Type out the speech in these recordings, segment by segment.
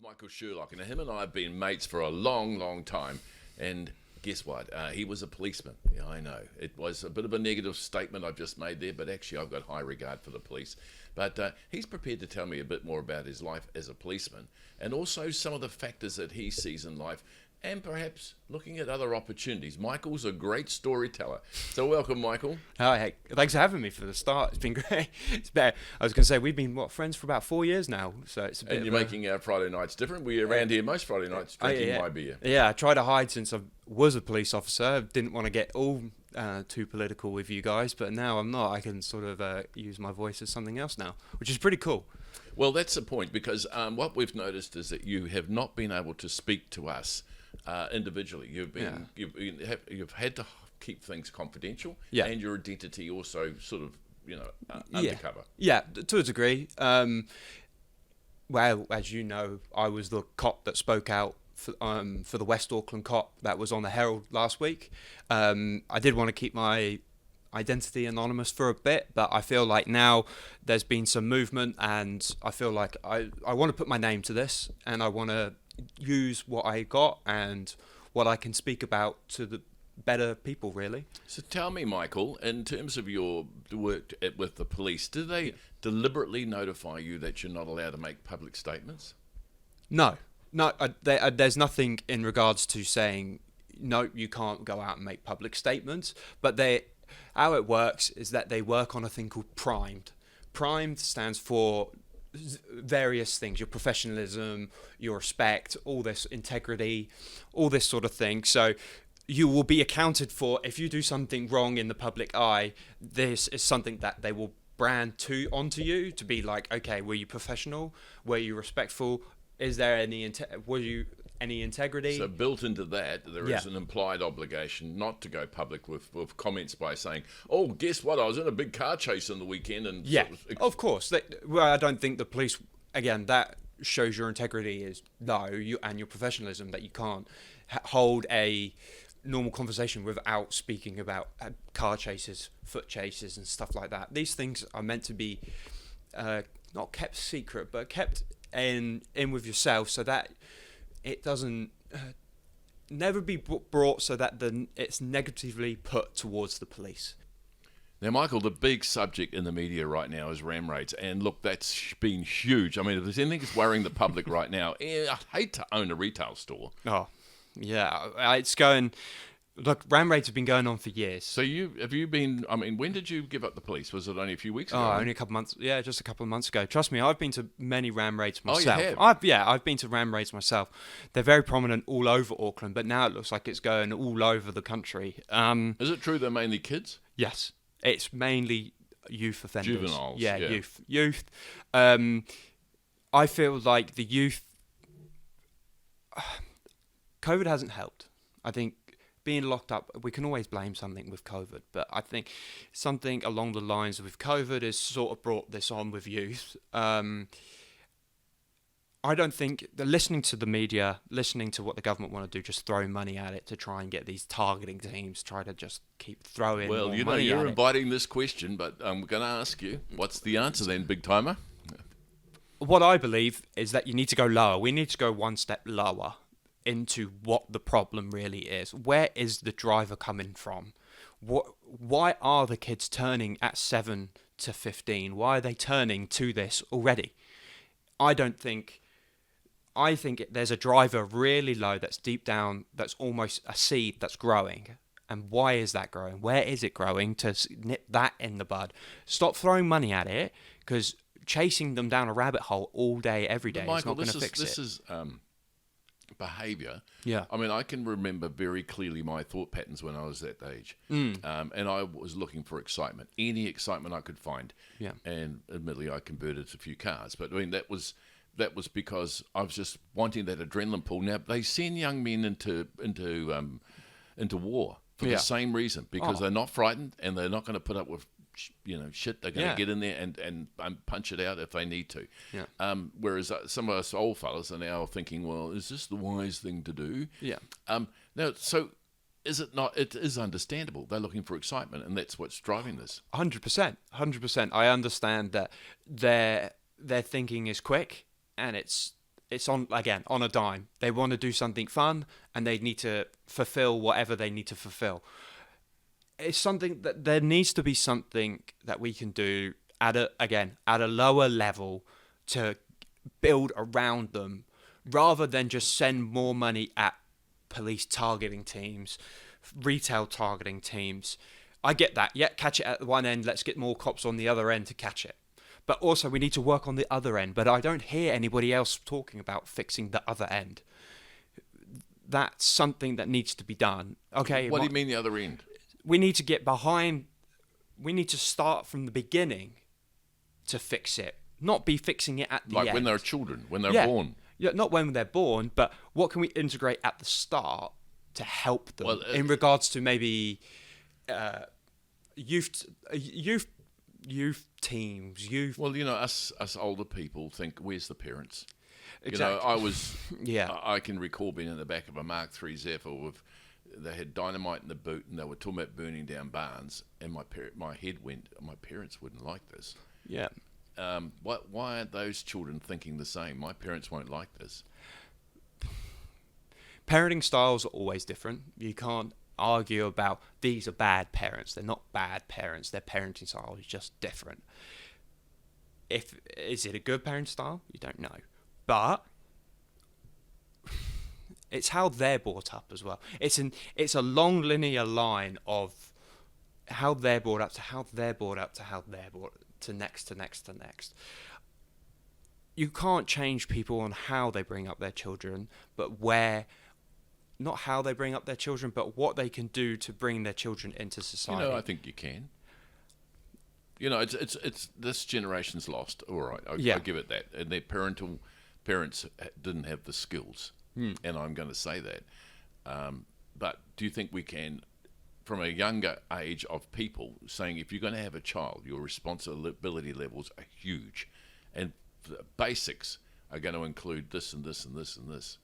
Michael Sherlock, and him and I have been mates for a long, long time. And guess what? He was a policeman. Yeah, I know. It was a bit of a negative statement I've just made there, but actually I've got high regard for the police. But he's prepared to tell me a bit more about his life as a policeman and also some of the factors that he sees in life and perhaps looking at other opportunities. Michael's a great storyteller. So welcome, Michael. Hi, thanks for having me for the start. It's been great. It's better. I was going to say, we've been, friends for about 4 years now. So it's a bit. And you're making our Friday nights different. We're around here most Friday nights drinking my beer. Yeah, I try to hide since I was a police officer. I didn't want to get all too political with you guys, but now I'm not. I can sort of use my voice as something else now, which is pretty cool. Well, that's the point, because what we've noticed is that you have not been able to speak to us individually. You've had to keep things confidential, and your identity also sort of undercover. Yeah, to a degree. Well, as you know, I was the cop that spoke out for the West Auckland cop that was on the Herald last week. I did want to keep my identity anonymous for a bit, but I feel like now there's been some movement, and I feel like I want to put my name to this, and I want to use what I got and what I can speak about to the better people, really. So tell me, Michael, in terms of your work with the police, do they deliberately notify you that you're not allowed to make public statements? No, there's nothing in regards to saying, no, you can't go out and make public statements, but how it works is that they work on a thing called primed. Primed stands for various things: your professionalism, your respect, all this integrity, all this sort of thing. So you will be accounted for if you do something wrong in the public eye. This is something that they will brand onto you to be like, okay, were you professional? Were you respectful? Is there any integrity? So built into that, there is an implied obligation not to go public with comments by saying, "Oh, guess what? I was in a big car chase on the weekend." And of course. I don't think the police, again, that shows your integrity is low, and your professionalism, that you can't hold a normal conversation without speaking about car chases, foot chases, and stuff like that. These things are meant to be not kept secret, but kept in with yourself, so that it doesn't never be brought so that it's negatively put towards the police. Now, Michael, the big subject in the media right now is ram raids, and look, that's been huge. I mean, if there's anything that's worrying the public right now, I'd hate to own a retail store. Oh, yeah, it's going. Look, ram raids have been going on for years. So have you been? I mean, when did you give up the police? Was it only a few weeks ago? Oh, only a couple months. Yeah, just a couple of months ago. Trust me, I've been to many ram raids myself. Oh, you have? I've been to ram raids myself. They're very prominent all over Auckland, but now it looks like it's going all over the country. Is it true they're mainly kids? Yes, it's mainly youth offenders. Juveniles. Yeah. Youth. I feel like the youth. COVID hasn't helped. I think being locked up, we can always blame something with COVID, but I think something along the lines with COVID has sort of brought this on with youth. I don't think listening to the media, listening to what the government want to do, just throw money at it to try and get these targeting teams, try to just keep throwing more money at it. Well, you're inviting this question, but I'm going to ask you, what's the answer then, big timer? What I believe is that you need to go lower. We need to go one step lower into what the problem really is. Where is the driver coming from? Why are the kids turning at 7 to 15? Why are they turning to this already? I think there's a driver really low that's deep down, that's almost a seed that's growing. And why is that growing? Where is it growing? To nip that in the bud. Stop throwing money at it, because chasing them down a rabbit hole all day, every day is not going to fix it. This is behaviour. Yeah. I mean, I can remember very clearly my thought patterns when I was that age. And I was looking for excitement, any excitement I could find. Yeah. And admittedly, I converted a few cars. But I mean, that was because I was just wanting that adrenaline pull. Now, they send young men into war for the same reason, because they're not frightened and they're not going to put up with shit. They're going to get in there and punch it out if they need to. Yeah. Whereas some of us old fellas are now thinking, well, is this the wise thing to do? Yeah. Now, so is it not? It is understandable. They're looking for excitement, and that's what's driving this. 100%. I understand that their thinking is quick, and it's it's on again on a dime. They want to do something fun, and they need to fulfill whatever they need to fulfill. It's something that there needs to be something that we can do at a lower level to build around them, rather than just send more money at police targeting teams, retail targeting teams. I get that. Yeah, catch it at one end. Let's get more cops on the other end to catch it. But also we need to work on the other end. But I don't hear anybody else talking about fixing the other end. That's something that needs to be done. Okay. What do you mean the other end? We need to get behind. We need to start from the beginning to fix it, not be fixing it at the end. Like when they're children, when they're born. Yeah, not when they're born, but what can we integrate at the start to help them in regards to maybe youth teams, youth. Well, us older people think, where's the parents? Exactly. I can recall being in the back of a Mark III Zephyr they had dynamite in the boot, and they were talking about burning down barns, and my head went, my parents wouldn't like this. Yeah. Why aren't those children thinking the same? My parents won't like this. Parenting styles are always different. You can't argue about these are bad parents. They're not bad parents. Their parenting style is just different. Is it a good parenting style? You don't know. But it's how they're brought up as well. It's a long linear line of how they're brought up to how they're brought up to how they're brought to next to next to next. You can't change people on how they bring up their children, but not how they bring up their children, but what they can do to bring their children into society. I think you can. It's this generation's lost. All right, I'll give it that. And their parents didn't have the skills, and I'm going to say that. But do you think we can, from a younger age of people, saying if you're going to have a child, your responsibility levels are huge, and the basics are going to include this and this and this and this.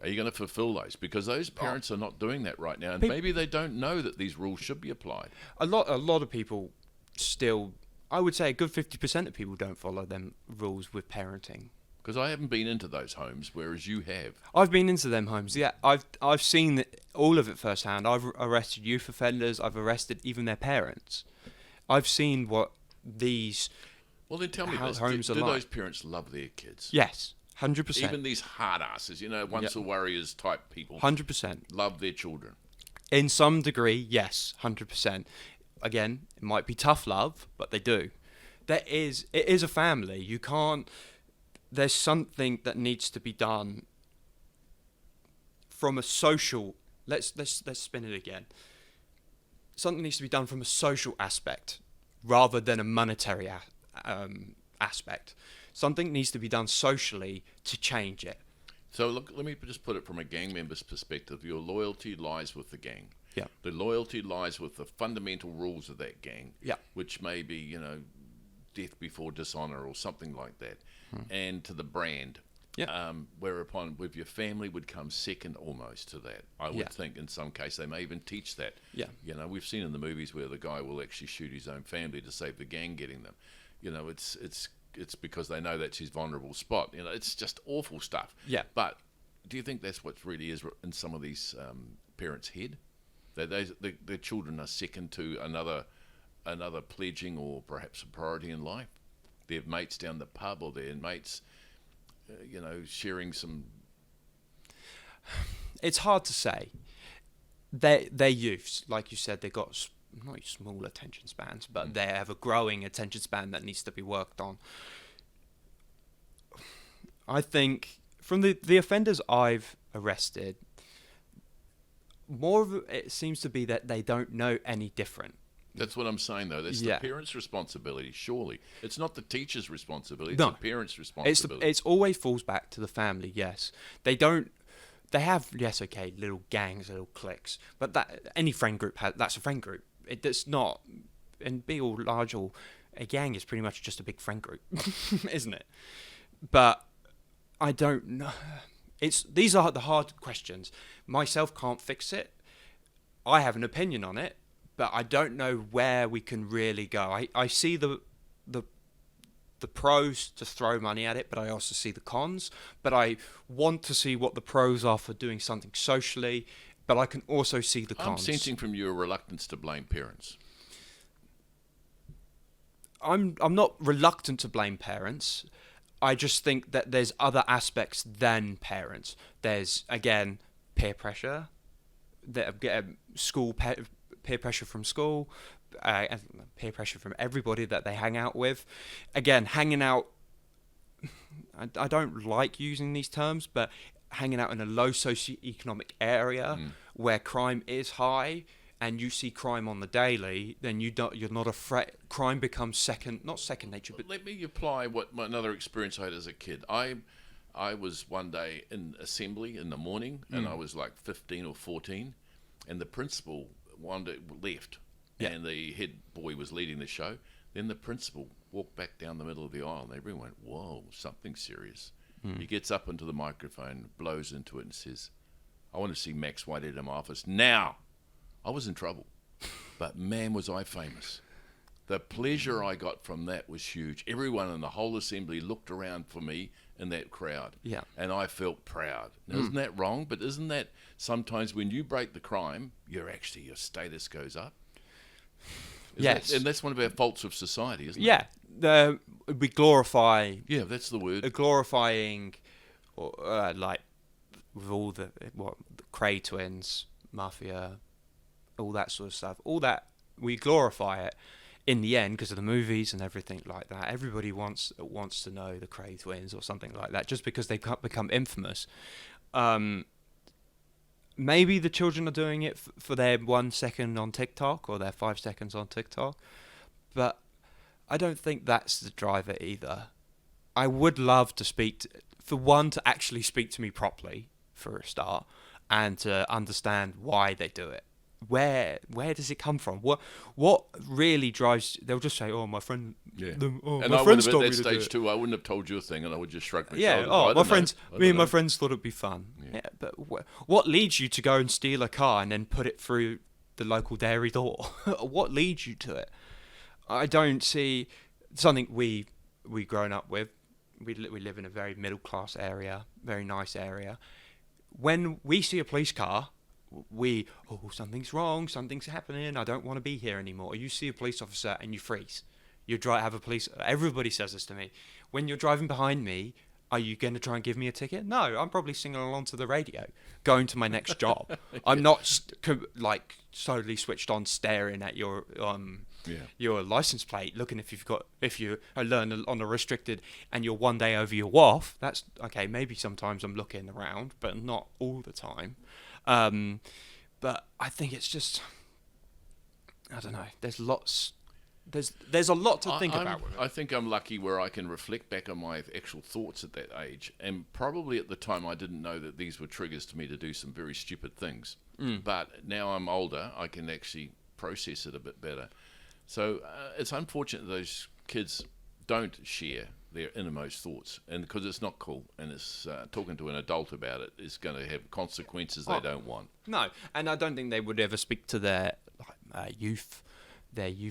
Are you going to fulfill those? Because those parents are not doing that right now, and maybe they don't know that these rules should be applied. A lot of people still, I would say a good 50% of people don't follow them rules with parenting. Because I haven't been into those homes, whereas you have. I've been into them homes. Yeah, I've seen all of it firsthand. I've arrested youth offenders. I've arrested even their parents. I've seen what these. Well, then tell me this: do those parents love their kids? Yes, 100%. Even these hard asses, once warriors type people, 100% love their children. In some degree, yes, 100%. Again, it might be tough love, but they do. It is a family. You can't. There's something that needs to be done from a social. Let's spin it again. Something needs to be done from a social aspect rather than a monetary aspect. Something needs to be done socially to change it. So look, let me just put it from a gang member's perspective. Your loyalty lies with the gang. Yeah. The loyalty lies with the fundamental rules of that gang. Yeah. Which may be, death before dishonor or something like that. And to the brand. Yeah. Whereupon with your family would come second almost to that. I would think in some case they may even teach that. Yeah. We've seen in the movies where the guy will actually shoot his own family to save the gang getting them. It's because they know that's his vulnerable spot. It's just awful stuff. Yeah. But do you think that's what really is in some of these parents' head? That their children are second to another pledging or perhaps a priority in life? Their mates down the pub or their mates, sharing some. It's hard to say. They're youths, like you said. They've got not small attention spans, but they have a growing attention span that needs to be worked on. I think from the offenders I've arrested, more of it seems to be that they don't know any different. That's what I'm saying, though. That's the parents' responsibility, surely. It's not the teacher's responsibility. It's No. the parents' responsibility. It's always falls back to the family, yes. They have, yes, okay, little gangs, little cliques. But that any friend group, that's a friend group. It's not, and be all large or a gang is pretty much just a big friend group, isn't it? But I don't know. These are the hard questions. Myself can't fix it. I have an opinion on it. But I don't know where we can really go. I see the the pros to throw money at it, but I also see the cons. But I want to see what the pros are for doing something socially, but I can also see the cons. I'm sensing from you a reluctance to blame parents. I'm not reluctant to blame parents. I just think that there's other aspects than parents. There's, again, peer pressure, peer pressure from school, peer pressure from everybody that they hang out with. Again, hanging out, I don't like using these terms, but hanging out in a low socioeconomic area where crime is high, and you see crime on the daily, then you're not afraid. Crime becomes not second nature. But let me apply another experience I had as a kid. I was one day in assembly in the morning, and I was like 15 or 14, and the principal left, and the head boy was leading the show. Then the principal walked back down the middle of the aisle, and everyone went, "Whoa, something serious." He gets up into the microphone, blows into it, and says, "I want to see Max Whitehead in my office now." I was in trouble, but man, was I famous. The pleasure I got from that was huge. Everyone in the whole assembly looked around for me in that crowd, and I felt proud. Now, isn't that wrong? But isn't that sometimes when you break the crime, your status goes up? Yes. And that's one of our faults of society, isn't it? Yeah, we glorify. Yeah, that's the word. Glorifying, like with all the Cray twins, mafia, all that sort of stuff. All that we glorify it in the end because of the movies and everything like that. Everybody wants to know the Cray twins or something like that, just because they can't become infamous. Maybe the children are doing it for their 1 second on TikTok or their 5 seconds on TikTok, but I don't think that's the driver either. I would love to to actually speak to me properly for a start, and to understand why they do it. Where does it come from? What really drives? They'll just say, "Oh, my friend." Yeah. My and I friends would told have me at that to do stage it. too. I wouldn't have told you a thing, and I would just shrug my Yeah. shoulders. Oh, my friends. Me and my know. friends thought it'd be fun. Yeah. But what leads you to go and steal a car and then put it through the local dairy door? What leads you to it? I don't see something we grown up with. We live in a very middle class area, very nice area. When we see a police car, something's wrong, something's happening, I don't want to be here anymore. You see a police officer and you freeze. Everybody says this to me. When you're driving behind me, are you going to try and give me a ticket? No, I'm probably singing along to the radio, going to my next job. I'm not solely swithed on staring at your license plate, looking if you learn on a restricted and you're 1 day over your WAF. That's okay. Maybe sometimes I'm looking around, but not all the time. But I think it's just, I don't know. There's a lot to think about with it. I think I'm lucky where I can reflect back on my actual thoughts at that age, and probably at the time I didn't know that these were triggers to me to do some very stupid things. But now I'm older, I can actually process it a bit better. So it's unfortunate those kids don't share their innermost thoughts, and because it's not cool, and it's talking to an adult about it is going to have consequences they don't want. No, and I don't think they would ever speak to their youth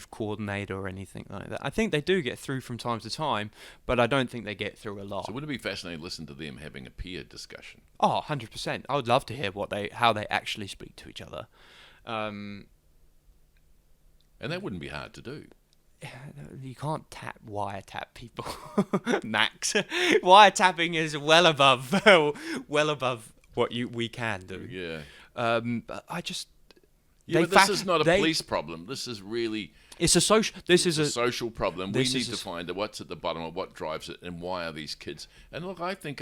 coordinator or anything like that. I think they do get through from time to time, but I don't think they get through a lot. So would it be fascinating to listen to them having a peer discussion? Oh, 100%. I would love to hear how they actually speak to each other. And that wouldn't be hard to do. You can't wiretap people, Max. Wiretapping is well above what we can do. Yeah. But I just. But this is not a police problem. This is really. It's a social. This is a social problem. We need to find what's at the bottom of what drives it, and why are these kids? And look, I think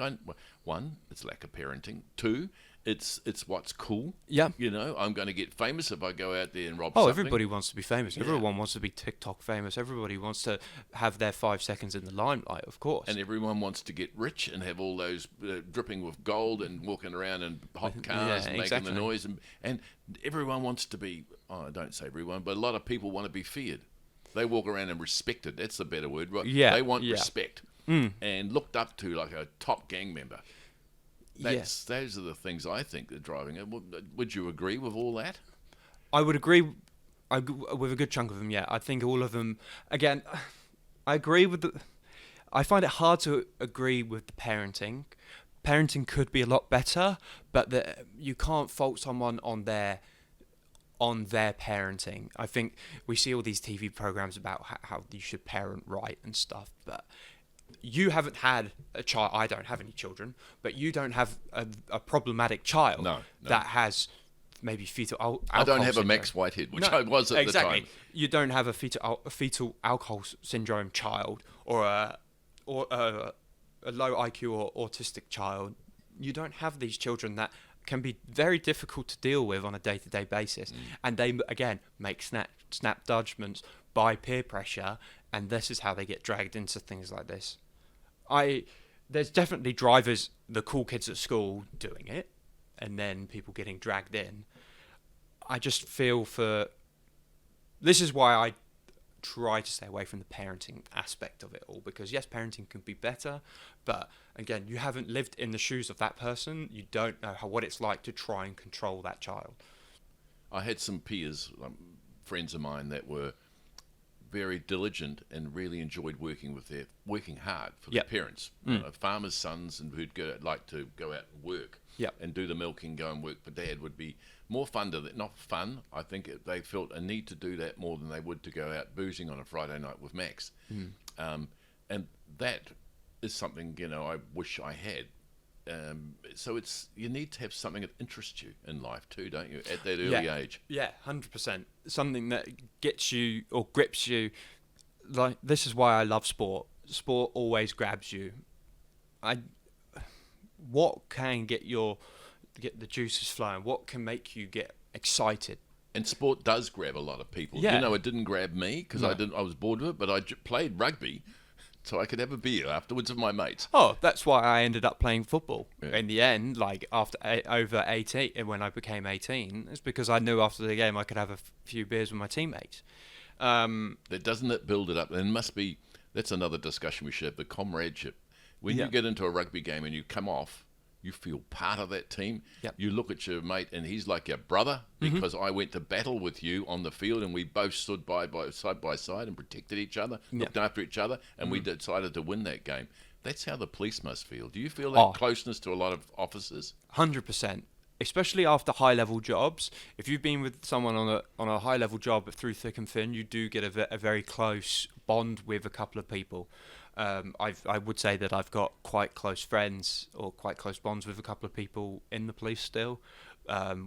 one, it's lack of parenting. Two, it's what's cool. Yeah. I'm going to get famous if I go out there and rob Oh, something. everybody wants to be famous. Yeah. Everyone wants to be TikTok famous. Everybody wants to have their 5 seconds in the limelight, of course. And everyone wants to get rich and have all those dripping with gold and walking around in hot cars and making the noise. And everyone wants to be, I don't say everyone, but a lot of people want to be feared. They walk around and respected. That's the better word, right? Yeah. They want respect and looked up to like a top gang member. Those are the things I think that are driving it. Would you agree with all that? I would agree with a good chunk of them, yeah. I think all of them, again, I agree with I find it hard to agree with the parenting. Parenting could be a lot better, but you can't fault someone on their parenting. I think we see all these TV programs about how you should parent right and stuff, but you haven't had a child. I don't have any children, but you don't have a problematic child that has maybe fetal alcohol I don't have syndrome. a Max Whitehead, which I was at the time. You don't have a fetal alcohol syndrome child or a low IQ or autistic child. You don't have these children that can be very difficult to deal with on a day-to-day basis, and they again make snap judgments by peer pressure, and this is how they get dragged into things like this. There's definitely drivers, the cool kids at school doing it, and then people getting dragged in. I just feel this is why I try to stay away from the parenting aspect of it all, because yes, parenting can be better, but again, you haven't lived in the shoes of that person. You don't know what it's like to try and control that child. I had some peers, friends of mine, that were very diligent and really enjoyed working hard for their parents. You know, farmers' sons, and who'd like to go out and work and do the milking, go and work for dad would be more fun not fun. I think they felt a need to do that more than they would to go out boozing on a Friday night with Max. And that is something, I wish I had. So you need to have something that interests you in life too, don't you, at that early age? Yeah, 100%. Something that gets you or grips you. Like, this is why I love sport. Sport always grabs you. What can get the juices flowing? What can make you get excited? And sport does grab a lot of people. Yeah. It didn't grab me because I was bored with it, but I played rugby so I could have a beer afterwards with my mates. Oh, that's why I ended up playing football. In the end, like after over 18, when I became 18, it's because I knew after the game I could have a few beers with my teammates. Doesn't it build it up? And that's another discussion we should have, the comradeship. When you get into a rugby game and you come off, you feel part of that team. Yep. You look at your mate and he's like your brother because I went to battle with you on the field and we both stood side by side and protected each other, looked after each other, and we decided to win that game. That's how the police must feel. Do you feel that closeness to a lot of officers? 100%. Especially after high-level jobs. If you've been with someone on a high-level job through thick and thin, you do get a very close bond with a couple of people. I would say that I've got quite close friends or quite close bonds with a couple of people in the police still.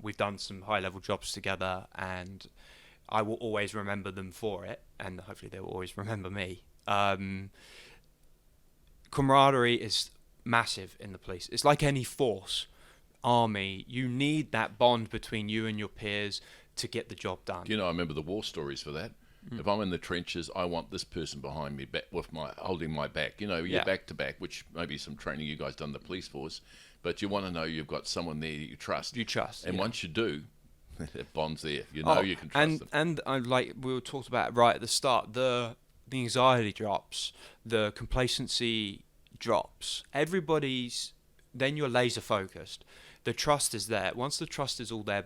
We've done some high-level jobs together, and I will always remember them for it, and hopefully they will always remember me. Camaraderie is massive in the police. It's like any force. Army, you need that bond between you and your peers to get the job done. I remember the war stories for that. If I'm in the trenches, I want this person behind me back holding my back. You're back to back, which maybe some training you guys done in the police force, but you want to know you've got someone there you trust. And once you do, that bond's there. You can trust them. And like we talked about right at the start, the anxiety drops, the complacency drops. Then you're laser focused. The trust is there. Once the trust is all there,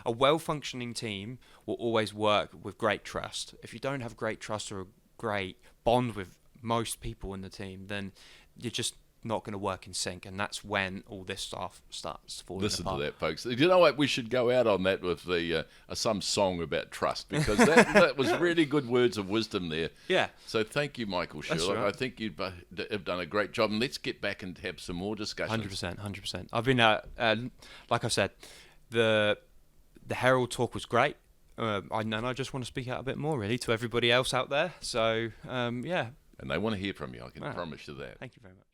a well-functioning team will always work with great trust. If you don't have great trust or a great bond with most people in the team, then you're just not going to work in sync, and that's when all this stuff starts falling apart. Listen to that, folks. You know what? We should go out on that with some song about trust, because that was really good words of wisdom there. Yeah. So thank you, Michael Sherlock. Right. I think you have done a great job, and let's get back and have some more discussion. 100%. I've been, like I said, the Herald talk was great, and I just want to speak out a bit more, really, to everybody else out there. So, yeah. And they want to hear from you. I can promise you that. Thank you very much.